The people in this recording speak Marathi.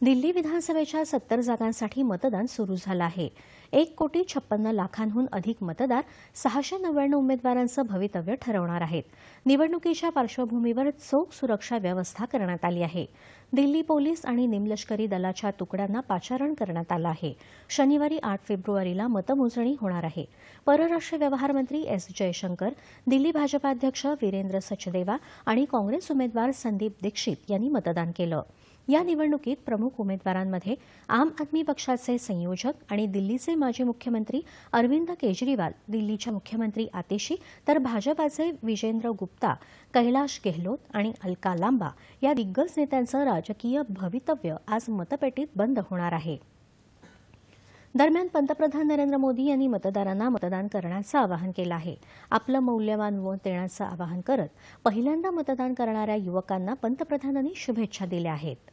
दिल्ली विधानसभेच्या 70 जागांसाठी मतदान सुरू झालं आहे। 1,56,00,000हून अधिक मतदार 699 उमेदवारांचं भवितव्य ठरवणार आहेत। निवडणुकीच्या पार्श्वभूमीवर चोख सुरक्षा व्यवस्था करण्यात आली आहे। दिल्ली पोलीस आणि निमलष्करी दलाच्या तुकड्यांना पाचारण करण्यात आलं आहे। शनिवारी 8 फेब्रुवारीला मतमोजणी होणार आहे। परराष्ट्र व्यवहार मंत्री एस जयशंकर, दिल्ली भाजपा अध्यक्ष वीरेंद्र सचदेवा आणि काँग्रेस उमेदवार संदीप दीक्षित यांनी मतदान केलं। या निवडणुकीत प्रमुख उमेदवारांमध्ये आम आदमी पक्षाचे संयोजक आणि दिल्लीचे माजी मुख्यमंत्री अरविंद केजरीवाल, दिल्लीच्या मुख्यमंत्री आतिशी, तर भाजपाचे विजेंद्र गुप्ता, कैलाश गेहलोत आणि अलका लांबा या दिग्गज नेत्यांचं राजकीय भवितव्य आज मतपेटीत बंद होणार आहे। दरम्यान पंतप्रधान नरेंद्र मोदी यांनी मतदारांना मतदान करण्याचं आवाहन केलं आहे। आपलं मौल्यवान मत देण्याचं आवाहन करत पहिल्यांदा मतदान करणाऱ्या युवकांना पंतप्रधानांनी शुभेच्छा दिल्या आहेत।